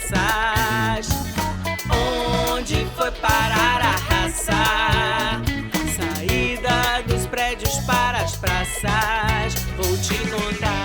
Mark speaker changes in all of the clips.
Speaker 1: praças. Onde foi parar a raça? Saída dos prédios para as praças. Vou te contar.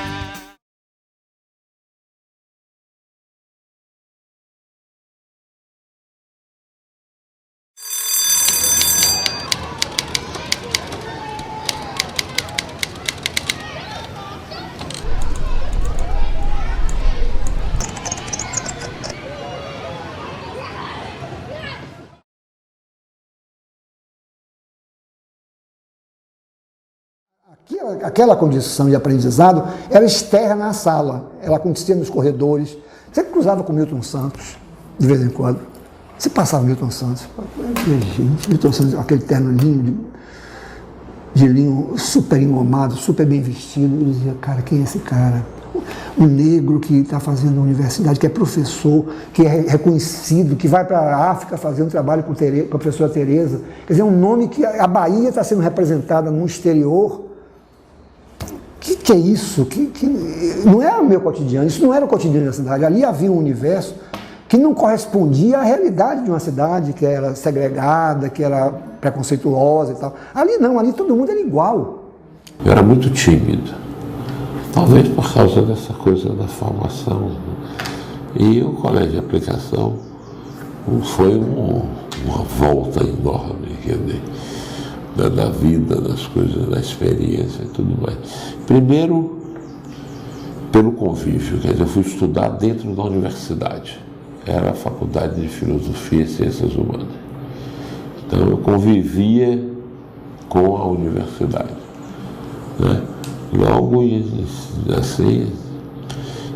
Speaker 2: Aquela condição de aprendizado era externa à sala, ela acontecia nos corredores. Você cruzava com Milton Santos, de vez em quando. Você passava Milton Santos. Gente, Milton Santos, aquele terno linho, de linho super engomado, super bem vestido. Eu dizia, cara, quem é esse cara? Um negro que está fazendo universidade, que é professor, que é reconhecido, que vai para a África fazer um trabalho com a professora Tereza. Quer dizer, um nome que a Bahia está sendo representada no exterior. Que é isso? Não era o meu cotidiano, isso não era o cotidiano da cidade. Ali havia um universo que não correspondia à realidade de uma cidade que era segregada, que era preconceituosa e tal. Ali não, ali todo mundo era igual.
Speaker 3: Eu era muito tímido, talvez por causa dessa coisa da formação. E o colégio de aplicação foi uma volta enorme, quer dizer, da vida, das coisas, da experiência e tudo mais. Primeiro, pelo convívio, quer dizer, eu fui estudar dentro da universidade. Era a Faculdade de Filosofia e Ciências Humanas. Então eu convivia com a universidade, né? Logo, assim,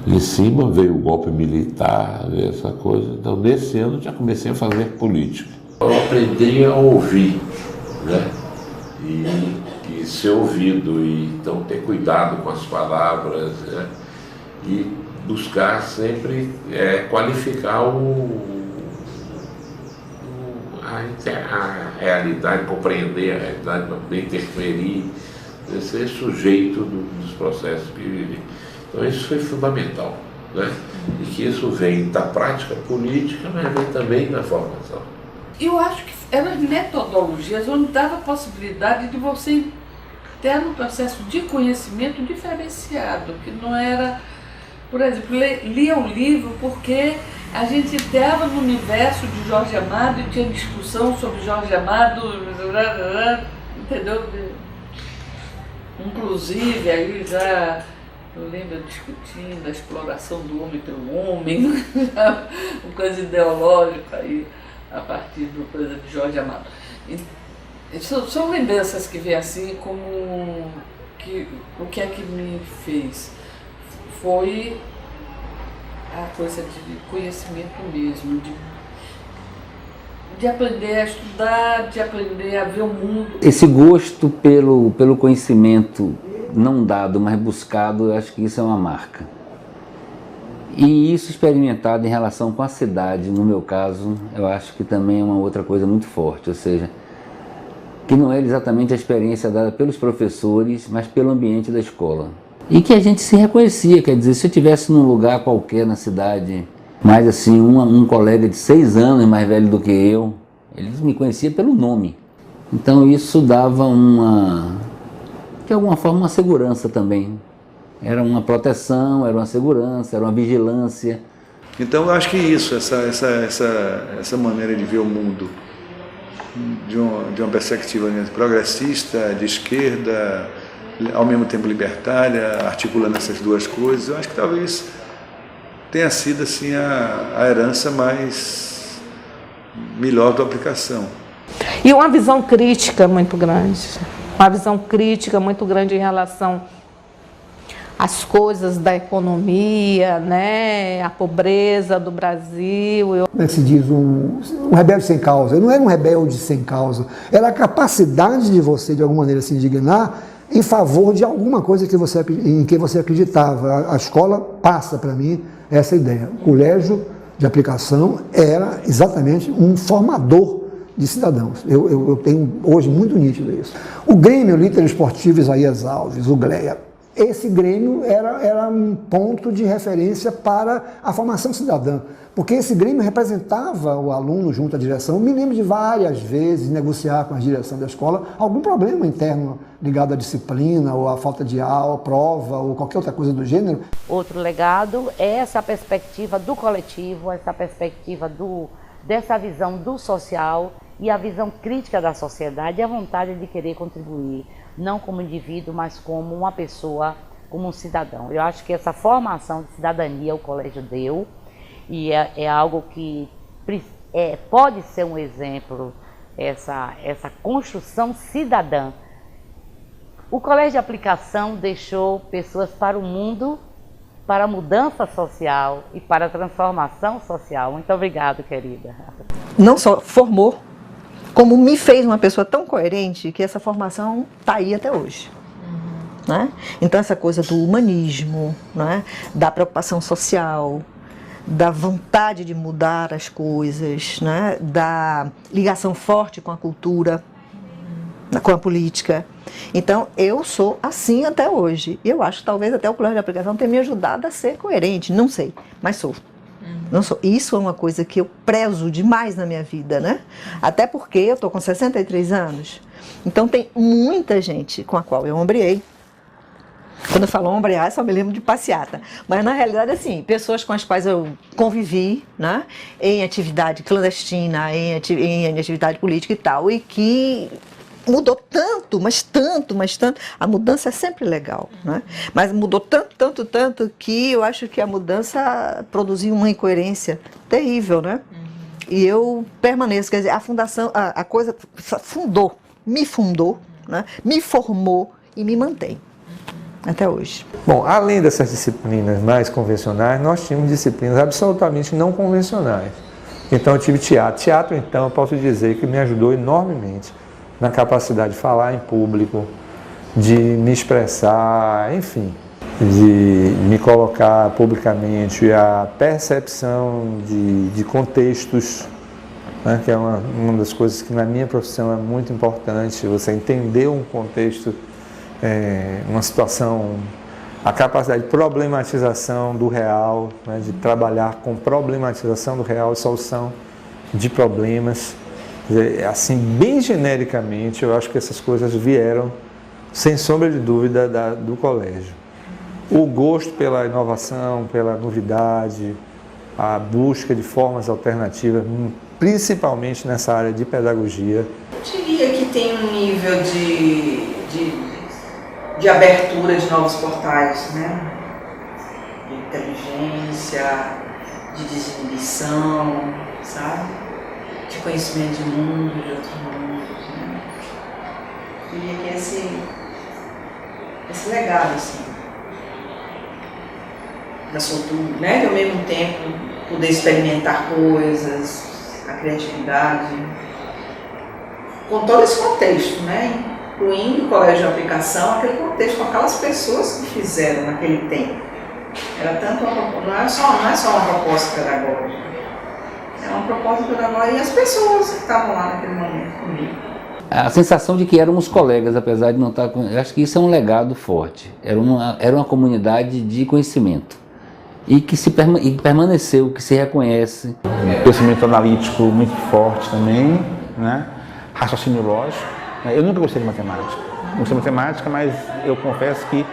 Speaker 3: em cima veio o golpe militar, essa coisa. Então, nesse ano, já comecei a fazer política. Eu aprendi a ouvir, né? E ser ouvido, e então ter cuidado com as palavras, né? E buscar sempre qualificar a realidade, compreender a realidade, para poder interferir, ser sujeito dos processos que vivem. Então isso foi fundamental, né? E que isso vem da prática política, mas vem também da formação.
Speaker 4: Eu acho que eram metodologias onde dava a possibilidade de você ter um processo de conhecimento diferenciado, que não era, por exemplo, lia um livro porque a gente estava no universo de Jorge Amado e tinha discussão sobre Jorge Amado, entendeu? Inclusive, aí já eu lembro discutindo a exploração do homem pelo homem, uma coisa ideológica aí, a partir do, por exemplo, de Jorge Amado. São lembranças que vêm assim como que o que é que me fez foi a coisa de conhecimento mesmo, de aprender a estudar, de aprender a ver o mundo.
Speaker 5: Esse gosto pelo conhecimento não dado, mas buscado, eu acho que isso é uma marca. E isso experimentado em relação com a cidade, no meu caso, eu acho que também é uma outra coisa muito forte, ou seja, que não é exatamente a experiência dada pelos professores, mas pelo ambiente da escola. E que a gente se reconhecia, quer dizer, se eu estivesse num lugar qualquer na cidade, mas assim, um colega de 6 anos mais velho do que eu, eles me conheciam pelo nome. Então isso dava de alguma forma, uma segurança também. Era uma proteção, era uma segurança, era uma vigilância.
Speaker 6: Então eu acho que isso, essa maneira de ver o mundo de uma perspectiva progressista, de esquerda, ao mesmo tempo libertária, articulando essas duas coisas, eu acho que talvez tenha sido assim a herança melhor da aplicação.
Speaker 7: E uma visão crítica muito grande. Uma visão crítica muito grande em relação às coisas da economia, né? A pobreza do Brasil.
Speaker 2: Como é que se diz? Um rebelde sem causa. Ele não era um rebelde sem causa. Era a capacidade de você, de alguma maneira, se indignar em favor de alguma coisa em que você acreditava. A escola passa, para mim, essa ideia. O colégio de aplicação era exatamente um formador de cidadãos. Eu tenho hoje muito nítido isso. O Grêmio Líder Esportivo Isaías Alves, o GLEA, esse Grêmio era um ponto de referência para a formação cidadã, porque esse Grêmio representava o aluno junto à direção. Eu me lembro de várias vezes negociar com a direção da escola algum problema interno ligado à disciplina, ou à falta de aula, prova, ou qualquer outra coisa do gênero.
Speaker 8: Outro legado é essa perspectiva do coletivo, essa perspectiva dessa visão do social e a visão crítica da sociedade e a vontade de querer contribuir, não como indivíduo, mas como uma pessoa, como um cidadão. Eu acho que essa formação de cidadania o colégio deu, e é algo que pode ser um exemplo, essa construção cidadã. O colégio de aplicação deixou pessoas para o mundo, para a mudança social e para a transformação social. Muito obrigada, querida.
Speaker 9: Não só formou, como me fez uma pessoa tão coerente que essa formação está aí até hoje. Né? Então essa coisa do humanismo, né? Da preocupação social, da vontade de mudar as coisas, né? Da ligação forte com a cultura, com a política. Então eu sou assim até hoje. E eu acho que talvez até o colégio de aplicação tenha me ajudado a ser coerente, não sei, mas sou. Não sou. Isso é uma coisa que eu prezo demais na minha vida, né? Até porque eu estou com 63 anos, então tem muita gente com a qual eu ombreei. Quando eu falo ombrear, só me lembro de passeata. Mas na realidade, assim, pessoas com as quais eu convivi, né? Em atividade clandestina, em atividade política e tal, e que mudou tanto, mas tanto, a mudança é sempre legal, né? Mas mudou tanto que eu acho que a mudança produziu uma incoerência terrível, né? E eu permaneço, quer dizer, a fundação, a coisa me fundou, né? Me formou e me mantém até hoje.
Speaker 6: Bom, além dessas disciplinas mais convencionais, nós tínhamos disciplinas absolutamente não convencionais. Então eu tive teatro. Teatro, então, eu posso dizer que me ajudou enormemente na capacidade de falar em público, de me expressar, enfim, de me colocar publicamente, a percepção de contextos, né, que é uma das coisas que na minha profissão é muito importante, você entender um contexto, uma situação, a capacidade de problematização do real, né, de trabalhar com problematização do real e solução de problemas. Assim, bem genericamente, eu acho que essas coisas vieram, sem sombra de dúvida, do colégio. O gosto pela inovação, pela novidade, a busca de formas alternativas, principalmente nessa área de pedagogia.
Speaker 10: Eu diria que tem um nível de abertura de novos portais, né? De inteligência, de desinibição, sabe? De conhecimento de mundo, de outros mundos, né? Eu diria que esse legado, assim, da soltura, né? De ao mesmo tempo poder experimentar coisas, a criatividade, com todo esse contexto, né? Incluindo o colégio de aplicação, aquele contexto com aquelas pessoas que fizeram naquele tempo. Era tanto não é só uma proposta pedagógica. É uma proposta pedagógica e as pessoas que estavam lá naquele momento comigo.
Speaker 5: A sensação de que éramos colegas, apesar de não estar... Eu acho que isso é um legado forte. Era uma comunidade de conhecimento. E que permaneceu, que se reconhece.
Speaker 11: Pensamento analítico muito forte também, né? Raciocínio lógico. Eu nunca gostei de matemática. Gostei de matemática, mas eu confesso que,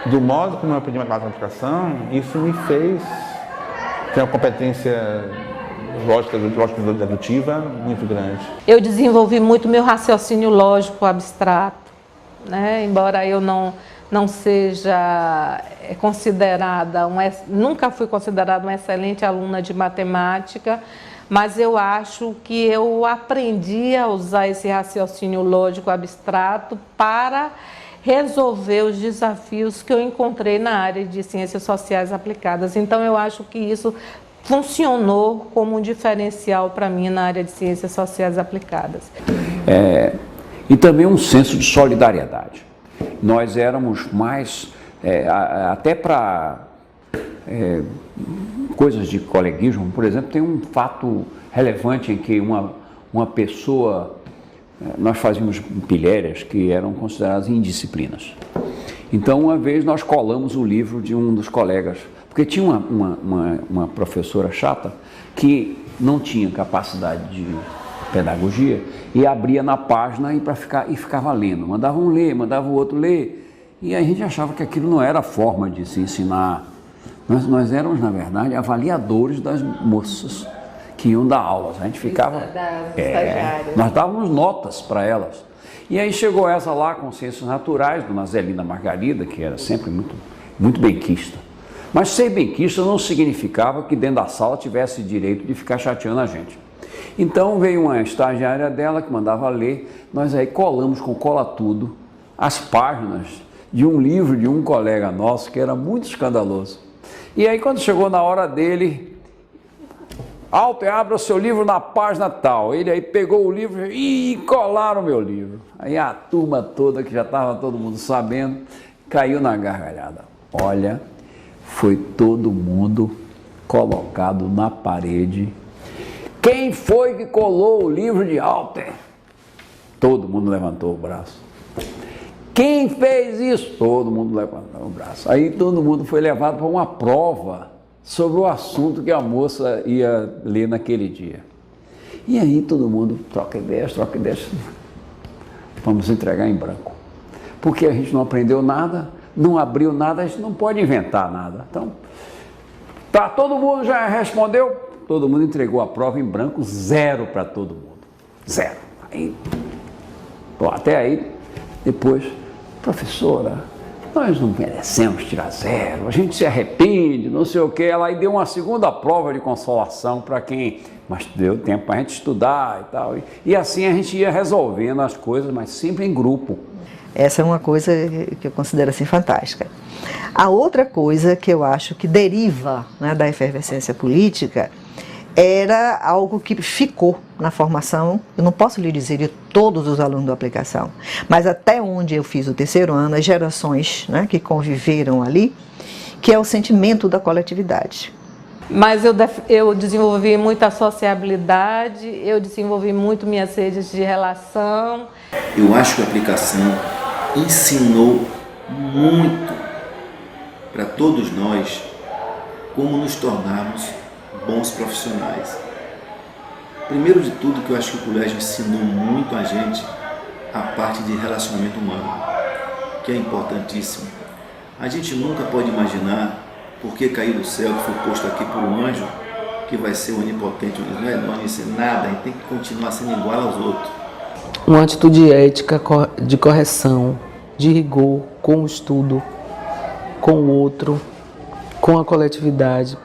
Speaker 11: do modo como eu aprendi matemática na aplicação, isso me fez ter uma competência lógica dedutiva muito grande. Eu
Speaker 7: desenvolvi muito meu raciocínio lógico abstrato, né? Embora eu não seja considerada, nunca fui considerada uma excelente aluna de matemática, mas eu acho que eu aprendi a usar esse raciocínio lógico abstrato para resolver os desafios que eu encontrei na área de ciências sociais aplicadas. Então eu acho que isso funcionou como um diferencial para mim na área de ciências sociais aplicadas.
Speaker 12: E também um senso de solidariedade. Nós éramos mais, até para coisas de coleguismo, por exemplo, tem um fato relevante em que uma pessoa, nós fazíamos pilhérias que eram consideradas indisciplinas. Então, uma vez nós colamos o livro de um dos colegas, porque tinha uma professora chata que não tinha capacidade de pedagogia e abria na página e ficava lendo. Mandava um ler, mandava o outro ler. E a gente achava que aquilo não era a forma de se ensinar. Nós éramos, na verdade, avaliadores das moças que iam dar aulas. A gente ficava... nós dávamos notas para elas. E aí chegou essa lá com Ciências Naturais, dona Zelina Margarida, que era sempre muito benquista. Mas ser benquista não significava que dentro da sala tivesse direito de ficar chateando a gente. Então veio uma estagiária dela que mandava ler, nós aí colamos com cola tudo as páginas de um livro de um colega nosso que era muito escandaloso. E aí quando chegou na hora dele, Alter, abra o seu livro na página tal. Ele aí pegou o livro e colaram o meu livro. Aí a turma toda, que já estava todo mundo sabendo, caiu na gargalhada. Olha, foi todo mundo colocado na parede. Quem foi que colou o livro de Alter? Todo mundo levantou o braço. Quem fez isso? Todo mundo levantou o braço. Aí todo mundo foi levado para uma prova sobre o assunto que a moça ia ler naquele dia. E aí todo mundo troca ideias. Vamos entregar em branco. Porque a gente não aprendeu nada, não abriu nada, a gente não pode inventar nada. Então, tá, todo mundo já respondeu? Todo mundo entregou a prova em branco, 0 para todo mundo. 0. Aí, até aí, depois, professora, nós não merecemos tirar 0, a gente se arrepende, não sei o que. Ela aí deu uma segunda prova de consolação para quem, mas deu tempo para a gente estudar e tal. E assim a gente ia resolvendo as coisas, mas sempre em grupo.
Speaker 9: Essa é uma coisa que eu considero assim fantástica. A outra coisa que eu acho que deriva, né, da efervescência política era algo que ficou na formação. Eu não posso lhe dizer de todos os alunos da aplicação, mas até onde eu fiz o terceiro ano, as gerações, né, que conviveram ali, que é o sentimento da coletividade.
Speaker 7: Mas eu desenvolvi muita sociabilidade, eu desenvolvi muito minhas redes de relação.
Speaker 13: Eu acho que a aplicação ensinou muito para todos nós como nos tornarmos bons profissionais. Primeiro de tudo, que eu acho que o colégio ensinou muito a gente a parte de relacionamento humano, que é importantíssimo. A gente nunca pode imaginar porque caiu do céu, que foi posto aqui por um anjo, que vai ser onipotente. Não é nome, isso é nada, a gente tem que continuar sendo igual aos outros.
Speaker 1: Uma atitude ética de correção, de rigor com o estudo, com o outro, com a coletividade,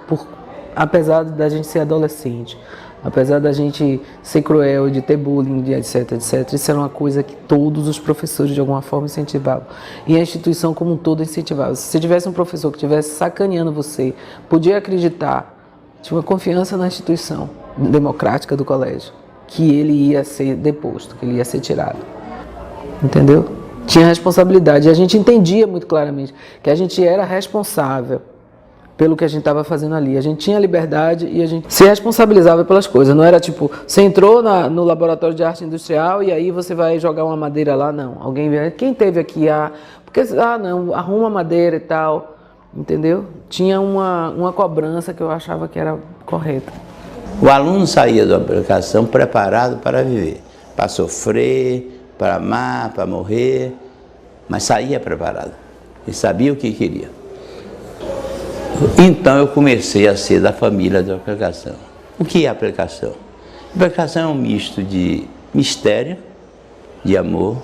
Speaker 1: apesar da gente ser adolescente, apesar da gente ser cruel, de ter bullying, etc, isso era uma coisa que todos os professores de alguma forma incentivavam. E a instituição como um todo incentivava. Se você tivesse um professor que estivesse sacaneando você, podia acreditar, tinha uma confiança na instituição democrática do colégio, que ele ia ser deposto, que ele ia ser tirado. Entendeu? Tinha responsabilidade. E a gente entendia muito claramente que a gente era responsável pelo que a gente estava fazendo ali. A gente tinha liberdade e a gente se responsabilizava pelas coisas. Não era tipo, você entrou no laboratório de arte industrial e aí você vai jogar uma madeira lá, não. Alguém vem, quem teve aqui? Não, arruma madeira e tal. Entendeu? Tinha uma cobrança que eu achava que era correta.
Speaker 14: O aluno saía da aplicação preparado para viver, para sofrer, para amar, para morrer, mas saía preparado. Ele sabia o que queria. Então eu comecei a ser da família da aplicação. O que é a aplicação? A aplicação é um misto de mistério, de amor,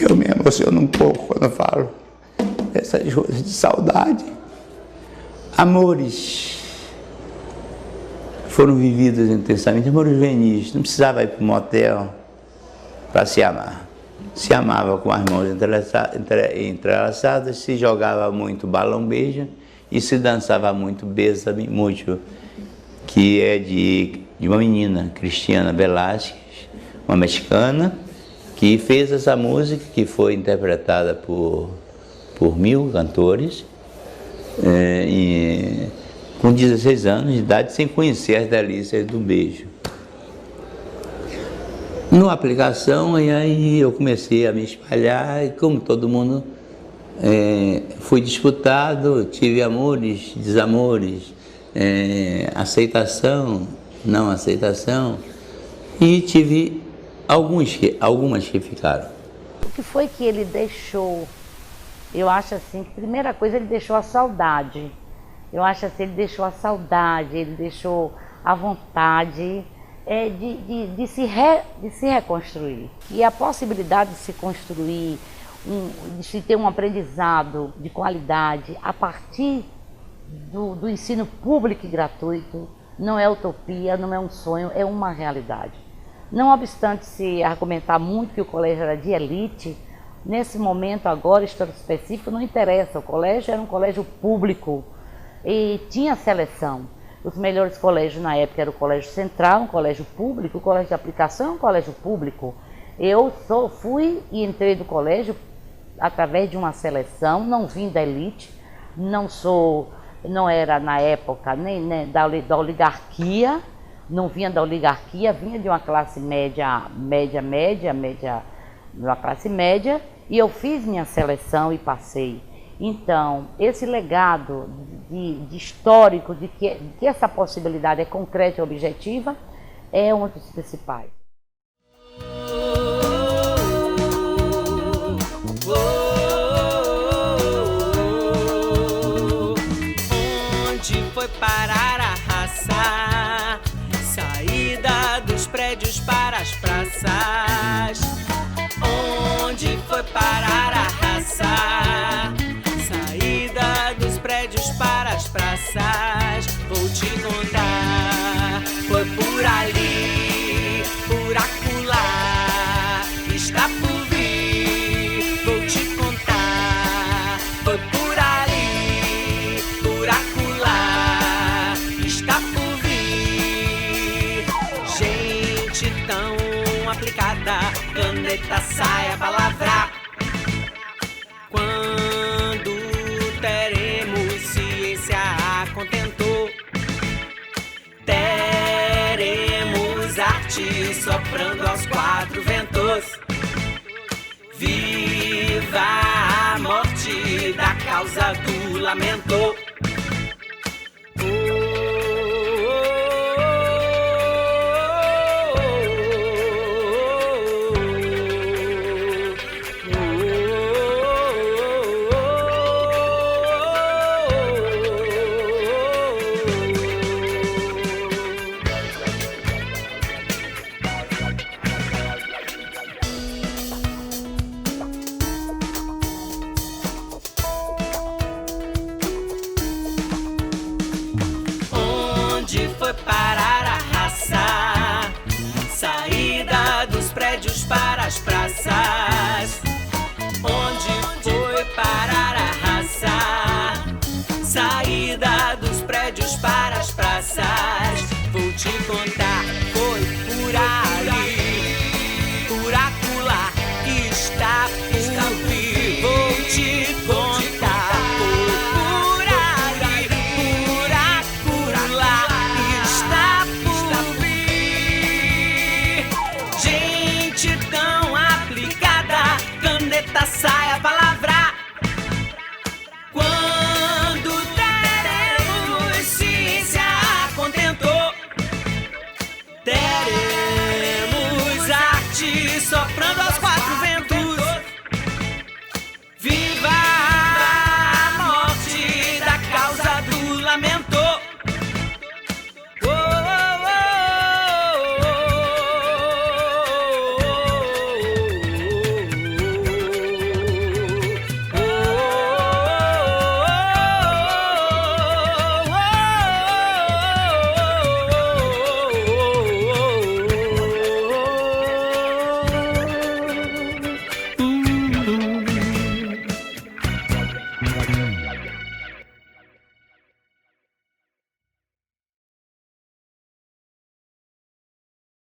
Speaker 14: eu me emociono um pouco quando eu falo essas coisas de saudade. Amores foram vividos intensamente, amores juvenis, não precisava ir para um motel para se amar. Se amava com as mãos entrelaçadas, se jogava muito balão-beija e se dançava muito bésame muito, que é de uma menina, Cristiana Velázquez, uma mexicana, que fez essa música, que foi interpretada por 1000 cantores, com 16 anos de idade, sem conhecer as delícias do beijo. numa aplicação, e aí eu comecei a me espalhar, e como todo mundo, fui disputado, tive amores, desamores, aceitação, não aceitação, e tive algumas que ficaram.
Speaker 8: O que foi que ele deixou? Eu acho assim, que a primeira coisa, ele deixou a saudade. Eu acho assim, ele deixou a saudade, ele deixou a vontade de se reconstruir. E a possibilidade de se construir, de se ter um aprendizado de qualidade a partir do ensino público e gratuito, não é utopia, não é um sonho, é uma realidade. Não obstante se argumentar muito que o colégio era de elite, nesse momento agora, histórico específico, não interessa. O colégio era um colégio público e tinha seleção. Os melhores colégios na época era o Colégio Central, um colégio público, o Colégio de Aplicação é um colégio público. Eu fui e entrei do colégio através de uma seleção, não vim da elite, não era na época nem da oligarquia, não vinha da oligarquia, vinha de uma classe média, uma classe média, e eu fiz minha seleção e passei. Então, esse legado de histórico, de que essa possibilidade é concreta e objetiva, é um dos principais.
Speaker 15: Onde foi parar a raça? Saída dos prédios para as praças. Onde foi parar a raça? Saída dos prédios para as praças. Vou te contar. Foi por ali, por acolá, está por vir. Vou te contar. Foi por ali, por acolá, está por vir. Gente tão aplicada, caneta, sai a palavra. Quando teremos ciência a contentor, teremos arte soprando aos quatro ventos. Viva a morte da causa do lamento. Foi parar a raça, saída dos prédios para as praças. Onde foi parar a raça, saída dos prédios para as praças. Vou te contar.